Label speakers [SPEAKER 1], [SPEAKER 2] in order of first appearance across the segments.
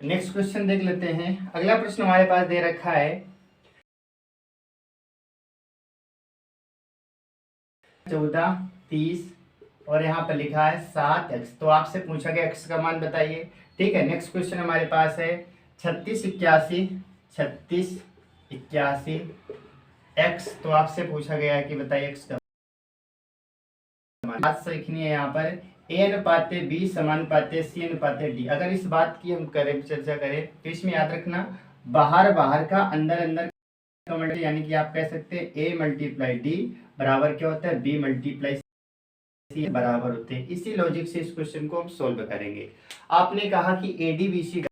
[SPEAKER 1] Next question देख लेते हैं। अगला प्रश्न हमारे पास दे रखा है 14, 30 और यहाँ पर लिखा है 7x। तो आपसे पूछा गया x का मान बताइए। ठीक है, नेक्स्ट क्वेश्चन हमारे पास है 36, 81, 36, 81 x। तो आपसे पूछा गया है कि बताइए x का मान। बात लिखनी है यहाँ पर a अनुपात b समानुपात c अनुपात d। अगर इस बात की हम करें चर्चा करें तो इसमें याद रखना बाहर बाहर का अंदर अंदर का मल्टी, यानी कि आप कह सकते हैं a मल्टीप्लाई d बराबर क्या होता है b मल्टीप्लाई c बराबर होते हैं। इसी लॉजिक से इस क्वेश्चन को हम सोल्व करेंगे। आपने कहा कि ADBC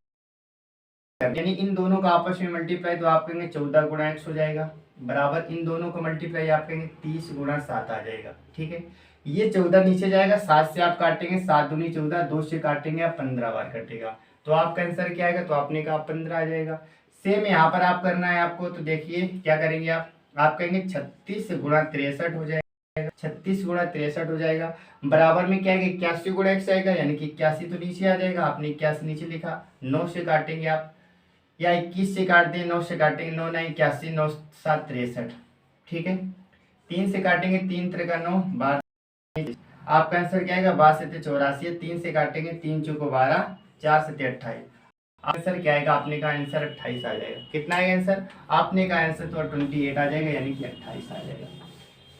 [SPEAKER 1] यानी इन दोनों का आपस में मल्टीप्लाई, तो आप कहेंगे 14 गुणा x हो जाएगा बराबर इन दोनों को मल्टीप्लाई आप कहेंगे 30 गुणा 7 आ जाएगा। ठीक है, ये 14 नीचे जाएगा, 7 से आप काटेंगे 7 दूनी 14, 2 से काटेंगे आप 15 बार कटेगा, तो आपका आंसर क्या आएगा? तो आपने कहा 15 आ जाएगा। सेम यहाँ पर आप करना है आपको, तो देखिए क्या करेंगे आप कहेंगे 36 गुणा 63 हो जाएगा, 36 गुणा 63 हो जाएगा बराबर में क्या है 81 गुणा x आएगा, यानी कि 81 तो नीचे आ जाएगा, आपने 81 नीचे लिखा। 9 से काटेंगे आप या 21 से काट दें, 9 से काटेंगे 9 9 81, 9 7 63। ठीक है, 3 से काटेंगे 3 3 का 9 12, आपका आंसर क्या आएगा? 12 से 84। 3 से काटेंगे 3 चौको 12, 4 से 28। आंसर क्या आएगा? आपने का आंसर 28 आ जाएगा। कितना आएगा आंसर? आपने का आंसर तो 28 आ जाएगा, यानी कि 28 आ जाएगा।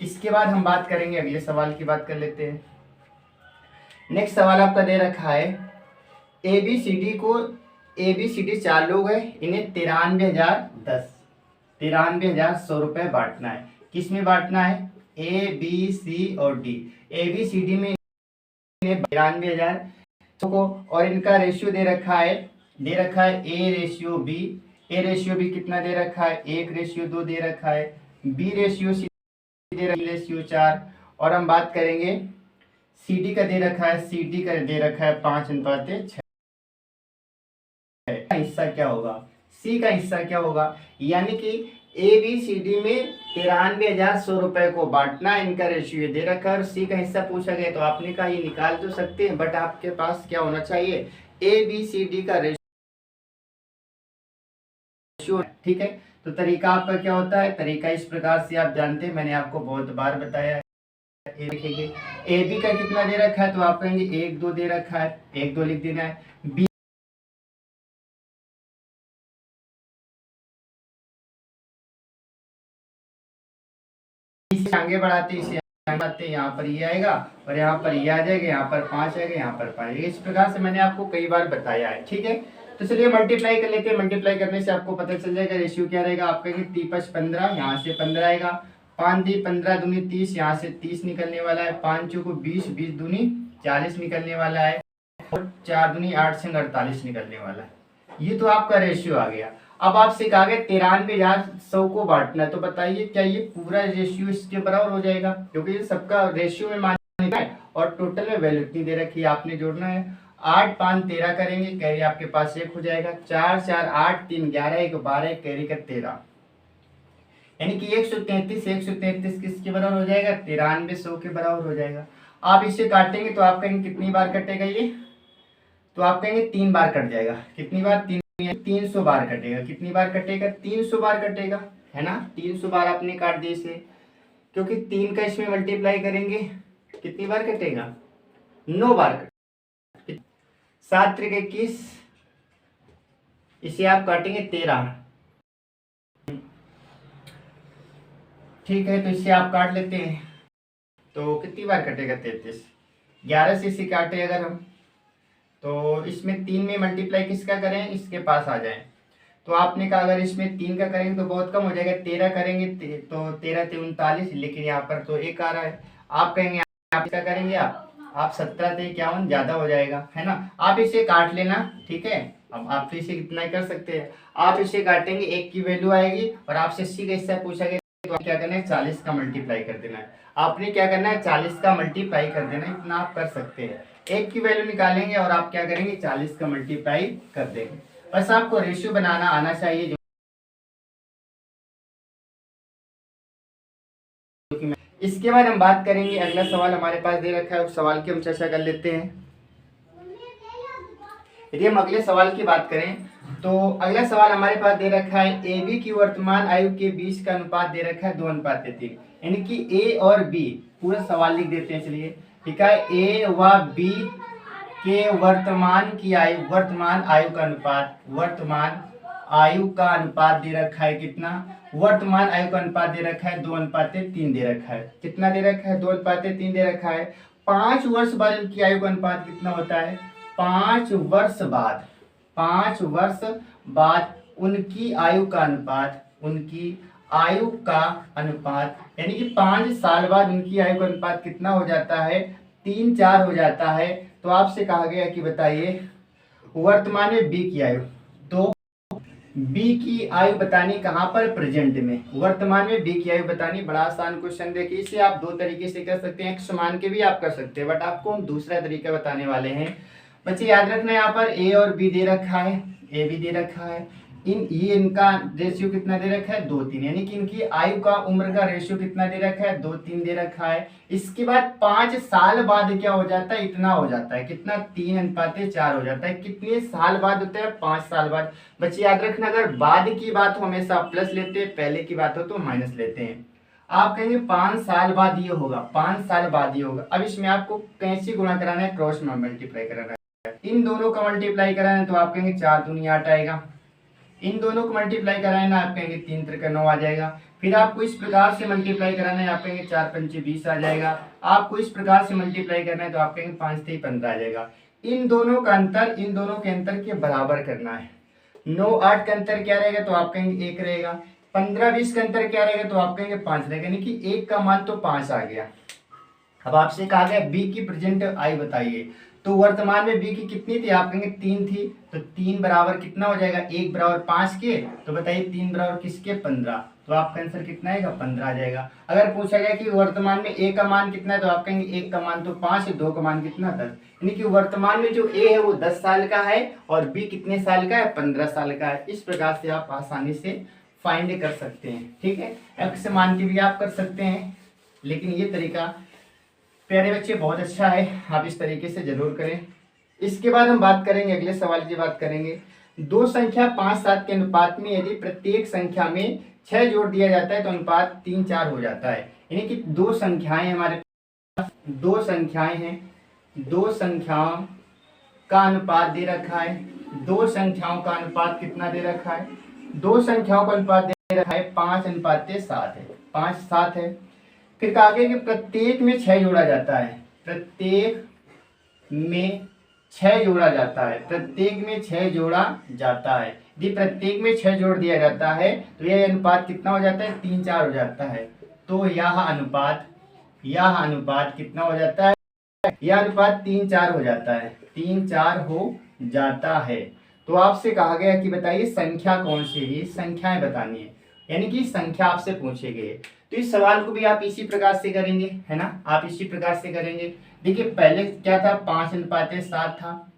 [SPEAKER 1] इसके बाद हम बात करेंगे अगले सवाल की बात कर लेते हैं। नेक्स्ट सवाल आपका दे रखा है ABCD 4 लोग हैं, इन्हें 93,100 रुपए बांटना है। किस में बांटना है? ABC और D। ABCD में 93,000 को, और इनका रेशियो दे रखा है A/B। A/B कितना दे रखा है? 1/2 दे रखा है। B/C दे रखा है 4। और हम बात करेंगे CD का दे रखा है, CD का दे रखा है 5:6। हिस्सा क्या होगा? C का हिस्सा क्या होगा? यानी कि ABCD में 93,100 रुपए को बांटना, इनका रेशियो दे रखा है और C का हिस्सा पूछा गया, तो आपने कहा ये निकाल तो सकते हैं, बट आपके पास क्या होना चाहिए? ABCD का रेशियो। ठीक है, तो तरीका आपका क्या होता है? तरीका इस प्रकार से आप जानते हैं, मैंने आपको बहुत बार बताया है। देखेंगे AB का कितना दे रखा है, तो आप कहेंगे 1 2 दे रखा है, 1 2 लिख देना है। B इसे आगे बढ़ाते, इसे आगे यहाँ पर ये आएगा और यहाँ पर ये आ जाएगा, यहाँ पर 5 आएगा, यहाँ पर 5 आएगा। इस प्रकार से मैंने आपको कई बार बताया है। ठीक है, तो चलिए मल्टीप्लाई कर लेते हैं। मल्टीप्लाई करने से आपको पता चल जाएगा रेशियो क्या रहेगा। आप कहेंगे 3 × 15, यहाँ से 15 आएगा, 5 × 15 दूनी 30, यहाँ से 30 निकलने वाला है, 5 चौको 20, 20 दूनी 40 निकलने वाला है, और 4 दूनी 8 से 48 निकलने वाला है। ये तो आपका रेशियो आ गया। अब आपसे कहा गया 93,100 को बांटना है, तो बताइए क्या ये पूरा रेशियो इसके बराबर हो जाएगा? क्योंकि ये सबका रेशियो में मानना है और टोटल में वैल्यू इतनी दे रखी है, आपने जोड़ना है। 8 5 13 करेंगे, कैरी आपके पास 1 हो जाएगा। 4 4 8 3 11, 1 12, कैरी का 13, यानी कि 133 किसके बराबर हो जाएगा? 93,100 के बराबर हो जाएगा। आप इसे काटेंगे तो आप कहेंगे कितनी बार कटेगा ये? तो आप कहेंगे 3 बार कट जाएगा। कितनी बार? 300 बार कटेगा। कितनी बार कटेगा? 300 बार कटेगा, है ना। 300 बार आपने काट दिए इसे, क्योंकि 3 का इसमें मल्टीप्लाई करेंगे, कितनी बार कटेगा? 9 बार कटेगा। 7 × 21, इसे आप काटेंगे 13। ठीक है, तो इसे आप काट लेते हैं, तो कितनी बार कटेगा? 33। 11 से इसे काटे अगर हम, तो इसमें 3 में मल्टीप्लाई किसका करें? इसके पास आ जाए। तो आपने कहा अगर इसमें 3 का करेंगे तो बहुत कम हो जाएगा, 13 करेंगे तो 13 × 39, लेकिन यहाँ पर तो 1 आ रहा है। आप कहेंगे आप क्या करेंगे? आप 17 × 51 ज्यादा हो जाएगा, है ना। आप इसे काट लेना, ठीक है। अब आप तो इसे इतना ही कर सकते हैं, आप इसे काटेंगे, 1 की वैल्यू आएगी और आपसे C का हिस्सा पूछा गया, तो क्या करना है? 40 का मल्टीप्लाई कर देना है। आपने क्या करना है? 40 का मल्टीप्लाई कर देना, इतना आप कर सकते हैं। 1 की वैल्यू निकालेंगे और आप क्या करेंगे? 40 का मल्टीप्लाई कर देंगे। बस आपको रेशियो बनाना आना चाहिए। इसके बाद हम बात करेंगे, अगला सवाल हमारे पास दे रखा है, उस सवाल की हम चर्चा कर लेते हैं। यदि हम अगले सवाल की बात करें तो अगला सवाल हमारे पास दे रखा है ए बी की वर्तमान आयु के बीच का अनुपात दे रखा है 2:3, यानी कि ए और बी, पूरा सवाल लिख देते हैं चलिए। ठीक है, ए व बी के वर्तमान आयु का अनुपात दे रखा है कितना, वर्तमान आयु का अनुपात दे रखा है 2:3 दे रखा है। कितना दे रखा है, 2:3 दे रखा है। 5 वर्ष बाद उनकी आयु का अनुपात कितना होता है, 5 वर्ष बाद उनकी आयु का अनुपात यानी कि 5 साल बाद उनकी आयु का अनुपात कितना हो जाता है, 3:4 हो जाता है। तो आपसे कहा गया कि बताइए वर्तमान में बी की आयु, तो बी की आयु बतानी कहाँ पर, प्रेजेंट में। वर्तमान में बी की आयु बतानी, बड़ा आसान क्वेश्चन। देखिए इसे आप दो तरीके से कर सकते हैं, एक्स मान के भी आप कर सकते हैं, बट आपको हम दूसरा तरीका बताने वाले हैं। बच्चे याद रखना, यहाँ पर ए और बी दे रखा है, ए बी दे रखा है, इनका रेशियो कितना दे रखा है, 2:3, यानी कि इनकी आयु का उम्र का रेशियो कितना दे रखा है, 2:3 दे रखा है। इसके बाद 5 साल बाद क्या हो जाता है, इतना हो जाता है, कितना, 3:4 हो जाता है। कितने साल बाद होता है, 5 साल बाद। बच्चे याद रखना, अगर बाद की बात हो हमेशा प्लस लेते हैं, पहले की बात हो तो माइनस लेते हैं। आप कहेंगे 5 साल बाद ये होगा, 5 साल बाद ये होगा। अब इसमें आपको कैसे गुणा कराना है, क्रॉस में मल्टीप्लाई कराना है। इन दोनों का मल्टीप्लाई कराना है तो आप कहेंगे 4 दूनी 8 आएगा। इन दोनों को मल्टीप्लाई कराए ना, आप कहेंगे 3 त्रिका 9 आ जाएगा। फिर आपको इस प्रकार से मल्टीप्लाई कराना है, आप कहेंगे 4 पंचे 20 आ जाएगा। आपको इस प्रकार से मल्टीप्लाई करना है तो आप कहेंगे 5 3 15 आ जाएगा। इन दोनों के अंतर के बराबर करना है। 9 8 का अंतर क्या रहेगा, तो आप कहेंगे 1 रहेगा। 15 20 का अंतर क्या रहेगा, तो आप कहेंगे 5 रहेगा, यानी कि 1 का मान तो 5 आ गया। अब आपसे कहा गया बी की प्रेजेंट आयु बताइए, तो वर्तमान में बी की कितनी थी, आप कहेंगे 3 थी, तो 3 बराबर कितना हो जाएगा, 1 बराबर 5 के, तो बताइए 3 बराबर किसके, 15, तो आपका आंसर कितना आएगा, 15 आ जाएगा। अगर पूछा गया कि वर्तमान में ए का मान कितना है, तो आप कहेंगे 1 का मान तो 5, 2 का मान कितना, 10, यानी कि वर्तमान में जो ए है वो 10 साल का है और बी कितने साल का है, 15 साल का है। इस प्रकार से आप आसानी से फाइंड कर सकते हैं। ठीक है, एक्स मान के भी आप कर सकते हैं, लेकिन ये तरीका प्यारे बच्चे बहुत अच्छा है, आप इस तरीके से जरूर करें। इसके बाद हम बात करेंगे, अगले सवाल की बात करेंगे। दो संख्या 5 7 के अनुपात में यदि प्रत्येक संख्या में 6 जोड़ दिया जाता है तो अनुपात 3 4 हो जाता है। यानी कि दो संख्याएं हमारे पास, दो संख्याएं हैं, दो संख्याओं का अनुपात दे रखा है। दो संख्याओं का अनुपात कितना दे रखा है, दो संख्याओं का अनुपात दे रखा है 5:7 है, 5 7 है। फिर कहा गया कि प्रत्येक में 6 जोड़ा जाता है, प्रत्येक में 6 जोड़ा जाता है, प्रत्येक में 6 जोड़ा जाता है। यदि प्रत्येक में 6 जोड़ दिया जाता है तो यह अनुपात कितना हो जाता है, 3 4 हो जाता है। तो यह अनुपात कितना हो जाता है, यह अनुपात 3 4 हो जाता है, 3 4 हो जाता है। तो आपसे कहा गया कि बताइए संख्या कौन सी है, संख्याएं बतानी है, यानी कि संख्या आपसे पूछे गए। तो इस सवाल को भी आप इसी प्रकार से करेंगे, है ना, आप इसी प्रकार से करेंगे। देखिए पहले क्या था, 5:7 था,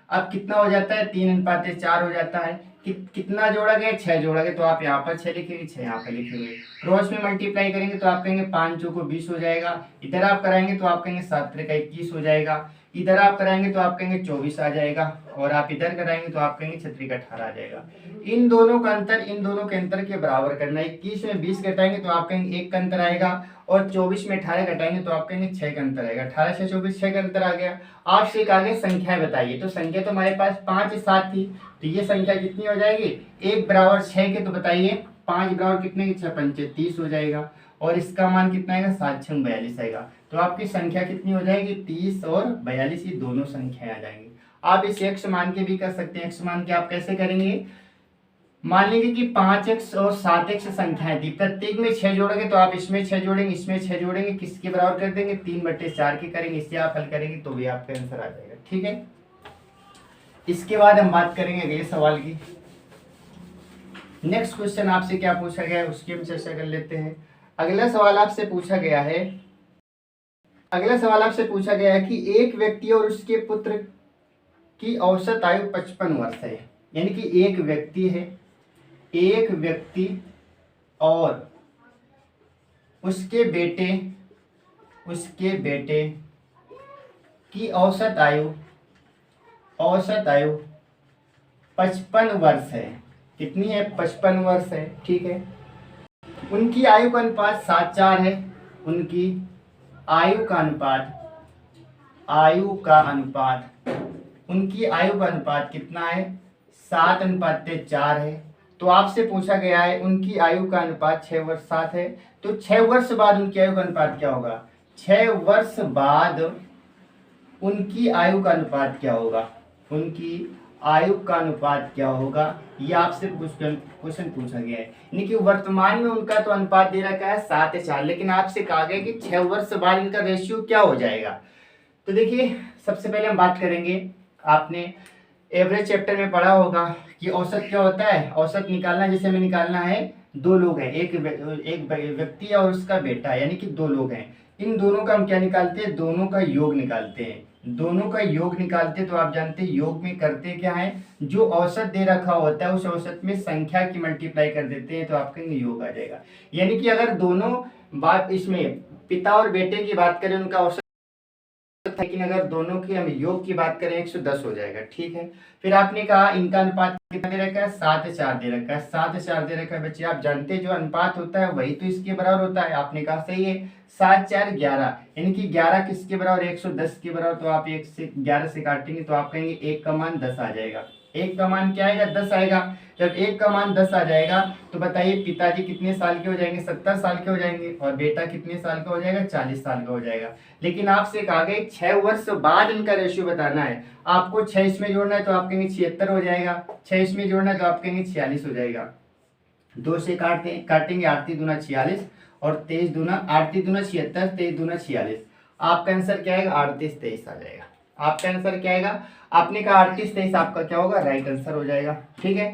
[SPEAKER 1] अब कितना हो जाता है, 3:4 हो जाता है। कितना जोड़ा गया, 6 जोड़ा गया, तो आप यहाँ पर 6 लिखेंगे, 6 यहाँ पर लिखेंगे। क्रॉस में मल्टीप्लाई करेंगे तो आप कहेंगे 5 चौको 20 हो जाएगा। इधर आप कराएंगे तो आप कहेंगे 7 त्रिका 21 हो जाएगा। इधर आप कराएंगे तो आप कहेंगे 24 आ जाएगा, और आप इधर कराएंगे तो आप कहेंगे 6 त्रिका 18 आ जाएगा। इन दोनों का अंतर, इन दोनों के अंतर के बराबर करना है। 21 में 20 घटाएंगे तो आप कहेंगे 1 का अंतर आएगा, और 24 में 18 घटाएंगे तो आप कहेंगे 6 का अंतर आएगा। 18 से 24 6 का अंतर आ गया। आपसे एक आगे संख्या बताइए, तो संख्या तो हमारे पास 5 7 थी, तो ये संख्या कितनी हो जाएगी, 1 बराबर 6 के, तो बताइए 5 बराबर कितने के, 6 पंचे 30 हो जाएगा, और इसका मान कितना आएगा, 7 6 42 आएगा। तो आपकी संख्या कितनी हो जाएगी, 30 और 42, ये दोनों संख्याएं आ जाएंगी। आप इसे एक्स मान के भी कर सकते हैं। एक्स मान के आप कैसे करेंगे, मान लीजिए कि 5x और 7x संख्याएं थी, प्रत्येक में 6 जोड़ेंगे तो आप इसमें 6 जोड़ेंगे, इसमें 6 जोड़ेंगे, किसके बराबर कर देंगे, 3/4 के करेंगे। इससे आप हल करेंगे तो भी आपका आंसर आ जाएगा। ठीक है, इसके बाद हम बात करेंगे अगले सवाल की। नेक्स्ट क्वेश्चन आपसे क्या पूछा गया है उसकी हम चर्चा कर लेते हैं। अगला सवाल आपसे पूछा गया है, अगला सवाल आपसे पूछा गया है कि एक व्यक्ति और उसके पुत्र की औसत आयु 55 वर्ष है। यानी कि एक व्यक्ति है, एक व्यक्ति और उसके बेटे की औसत आयु 55 वर्ष है। कितनी है? 55 वर्ष है। ठीक है। उनकी आयु का अनुपात 7:4 है। उनकी आयु का अनुपात उनकी आयु का अनुपात कितना है? 7:4 है। तो आपसे पूछा गया है उनकी आयु का अनुपात 6 वर्ष 7 है, तो 6 वर्ष बाद उनकी आयु का अनुपात क्या होगा? 6 वर्ष बाद उनकी आयु का अनुपात क्या होगा? उनकी आयु का अनुपात क्या होगा? ये आपसे क्वेश्चन पूछा गया है। यानी कि वर्तमान में उनका तो अनुपात दे रखा है 7:4, लेकिन आपसे कहा गया कि 6 वर्ष बाद इनका रेशियो क्या हो जाएगा। तो देखिए, सबसे पहले हम बात करेंगे, आपने एवरेज चैप्टर में पढ़ा होगा कि औसत क्या होता है। औसत निकालना, जैसे हमें निकालना है, दो लोग हैं, एक व्यक्ति है और उसका बेटा, यानी कि दो लोग हैं। इन दोनों का हम क्या निकालते हैं? दोनों का योग निकालते हैं। दोनों का योग निकालते तो आप जानते हैं योग में करते क्या है, जो औसत दे रखा होता है उस औसत में संख्या की मल्टीप्लाई कर देते हैं, तो आपका योग आ जाएगा। यानी कि अगर दोनों बात, इसमें पिता और बेटे की बात करें, उनका औसत, लेकिन अगर दोनों की हम योग की बात करें 110 हो जाएगा। ठीक है। फिर आपने कहा इनका अनुपात कितना दे रखा है? 7:4 दे रखा है। 7:4 दे रखा है बच्चे, आप जानते हैं जो अनुपात होता है वही तो इसके बराबर होता है। आपने कहा सही है। 7:4 11, यानी कि 11 किसके बराबर? 110 के बराबर। तो आप 1 से 11 से काटेंगे तो आप कहेंगे 1 का मान 10 आ जाएगा। 1 का मान क्या आएगा? 10 आएगा। जब 1 का मान 10 आ जाएगा तो बताइए पिताजी कितने साल के हो जाएंगे? 70 साल के हो जाएंगे। और बेटा कितने साल का हो जाएगा? 40 साल का हो जाएगा। लेकिन आपसे कहा गया 6 वर्ष बाद इनका रेशियो बताना है। आपको 6 इसमें जोड़ना है तो आप कहेंगे 76 हो जाएगा। 6 इसमें जोड़ना है तो आप कहेंगे 46 हो जाएगा। 2 से काटेंगे 8 × 3 = 46 और 23 दूना 8 × 3 = 76, 23 दूना 46। आपका आंसर क्या आएगा? 38 23 आ जाएगा। आपका आंसर क्या आएगा? आपने कहा 38 23, आपका क्या होगा? राइट आंसर हो जाएगा। ठीक है।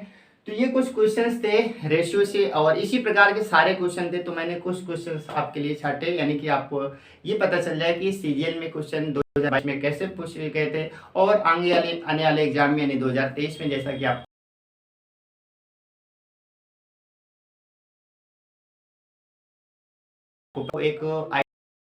[SPEAKER 1] तो ये कुछ क्वेश्चंस थे रेशियो से, और इसी प्रकार के सारे क्वेश्चन थे, तो मैंने कुछ क्वेश्चंस आपके लिए छाटे, यानी कि आपको ये पता चल जाए कि सीरियल में क्वेश्चन 2022 में कैसे पूछे गए थे और आने वाले एग्जाम में, यानी 2023 में, जैसा कि आप एक